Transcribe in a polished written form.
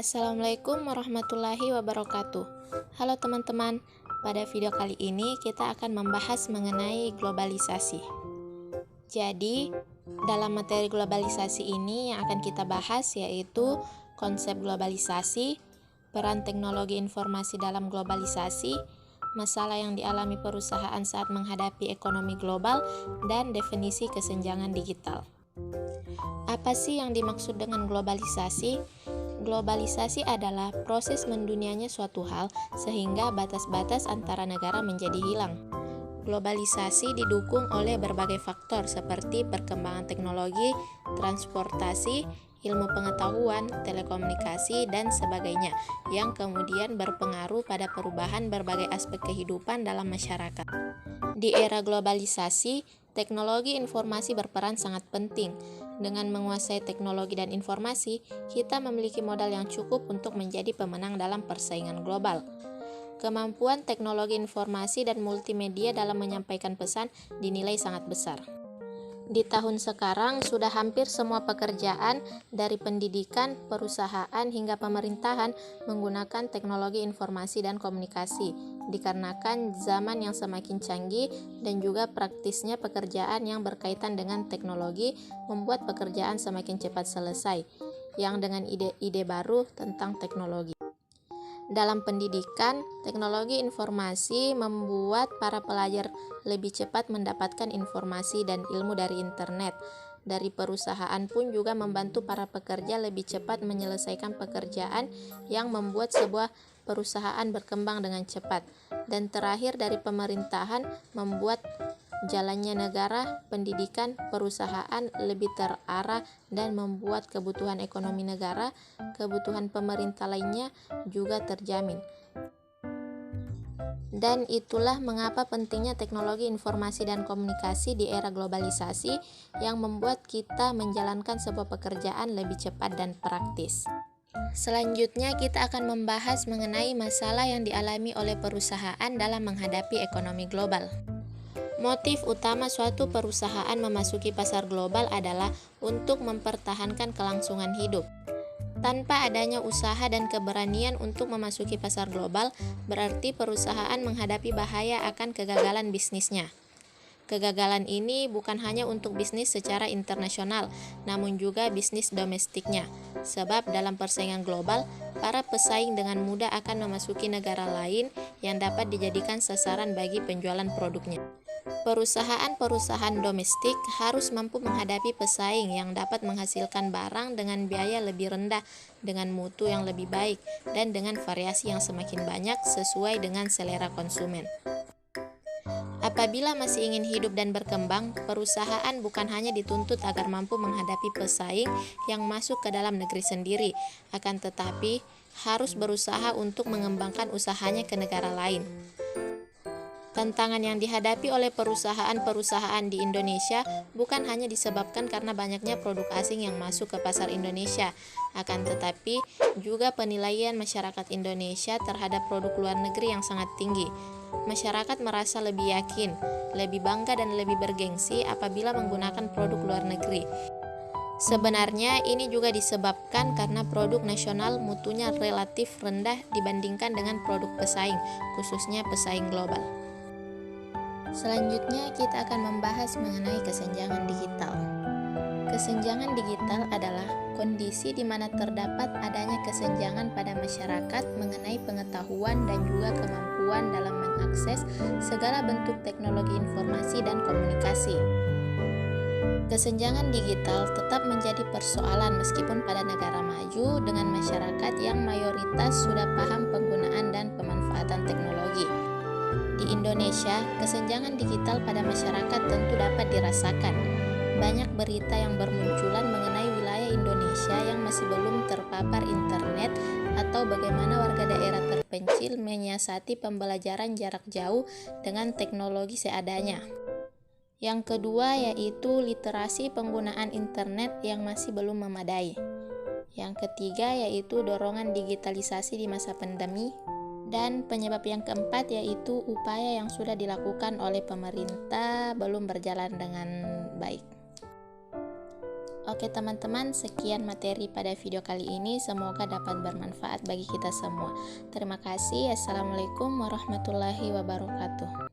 Assalamualaikum warahmatullahi wabarakatuh. Halo teman-teman, pada video kali ini kita akan membahas mengenai globalisasi. Jadi, dalam materi globalisasi ini yang akan kita bahas yaitu konsep globalisasi, peran teknologi informasi dalam globalisasi, masalah yang dialami perusahaan saat menghadapi ekonomi global, dan definisi kesenjangan digital. Apa sih yang dimaksud dengan globalisasi? Globalisasi adalah proses mendunianya suatu hal sehingga batas-batas antara negara menjadi hilang. Globalisasi didukung oleh berbagai faktor seperti perkembangan teknologi, transportasi, ilmu pengetahuan, telekomunikasi, dan sebagainya yang kemudian berpengaruh pada perubahan berbagai aspek kehidupan dalam masyarakat. Di era globalisasi, teknologi informasi berperan sangat penting. Dengan menguasai teknologi dan informasi, kita memiliki modal yang cukup untuk menjadi pemenang dalam persaingan global. Kemampuan teknologi informasi dan multimedia dalam menyampaikan pesan dinilai sangat besar. Di tahun sekarang, sudah hampir semua pekerjaan dari pendidikan, perusahaan, hingga pemerintahan menggunakan teknologi informasi dan komunikasi, dikarenakan zaman yang semakin canggih dan juga praktisnya pekerjaan yang berkaitan dengan teknologi membuat pekerjaan semakin cepat selesai, yang dengan ide-ide baru tentang teknologi. Dalam pendidikan, teknologi informasi membuat para pelajar lebih cepat mendapatkan informasi dan ilmu dari internet. Dari perusahaan pun juga membantu para pekerja lebih cepat menyelesaikan pekerjaan yang membuat sebuah perusahaan berkembang dengan cepat. Dan terakhir dari pemerintahan membuat jalannya negara, pendidikan, perusahaan lebih terarah dan membuat kebutuhan ekonomi negara, kebutuhan pemerintah lainnya juga terjamin. Dan itulah mengapa pentingnya teknologi informasi dan komunikasi di era globalisasi yang membuat kita menjalankan sebuah pekerjaan lebih cepat dan praktis. Selanjutnya kita akan membahas mengenai masalah yang dialami oleh perusahaan dalam menghadapi ekonomi global. Motif utama suatu perusahaan memasuki pasar global adalah untuk mempertahankan kelangsungan hidup. Tanpa adanya usaha dan keberanian untuk memasuki pasar global, berarti perusahaan menghadapi bahaya akan kegagalan bisnisnya. Kegagalan ini bukan hanya untuk bisnis secara internasional, namun juga bisnis domestiknya. Sebab dalam persaingan global, para pesaing dengan mudah akan memasuki negara lain yang dapat dijadikan sasaran bagi penjualan produknya. Perusahaan-perusahaan domestik harus mampu menghadapi pesaing yang dapat menghasilkan barang dengan biaya lebih rendah, dengan mutu yang lebih baik, dan dengan variasi yang semakin banyak sesuai dengan selera konsumen. Apabila masih ingin hidup dan berkembang, perusahaan bukan hanya dituntut agar mampu menghadapi pesaing yang masuk ke dalam negeri sendiri, akan tetapi harus berusaha untuk mengembangkan usahanya ke negara lain. Tantangan yang dihadapi oleh perusahaan-perusahaan di Indonesia bukan hanya disebabkan karena banyaknya produk asing yang masuk ke pasar Indonesia, akan tetapi juga penilaian masyarakat Indonesia terhadap produk luar negeri yang sangat tinggi. Masyarakat merasa lebih yakin, lebih bangga dan lebih bergengsi apabila menggunakan produk luar negeri. Sebenarnya ini juga disebabkan karena produk nasional mutunya relatif rendah dibandingkan dengan produk pesaing, khususnya pesaing global. Selanjutnya kita akan membahas mengenai kesenjangan digital. Kesenjangan digital adalah kondisi di mana terdapat adanya kesenjangan pada masyarakat mengenai pengetahuan dan juga kemampuan dalam mengakses segala bentuk teknologi informasi dan komunikasi. Kesenjangan digital tetap menjadi persoalan meskipun pada negara maju dengan masyarakat yang mayoritas sudah paham penggunaan dan pemanfaatan teknologi. Di Indonesia, kesenjangan digital pada masyarakat tentu dapat dirasakan. Banyak berita yang bermunculan mengenai wilayah Indonesia yang masih belum terpapar internet atau bagaimana warga daerah terpencil menyiasati pembelajaran jarak jauh dengan teknologi seadanya. Yang kedua yaitu literasi penggunaan internet yang masih belum memadai. Yang ketiga yaitu dorongan digitalisasi di masa pandemi. Dan penyebab yang keempat yaitu upaya yang sudah dilakukan oleh pemerintah belum berjalan dengan baik. Oke teman-teman, sekian materi pada video kali ini. Semoga dapat bermanfaat bagi kita semua. Terima kasih. Assalamualaikum warahmatullahi wabarakatuh.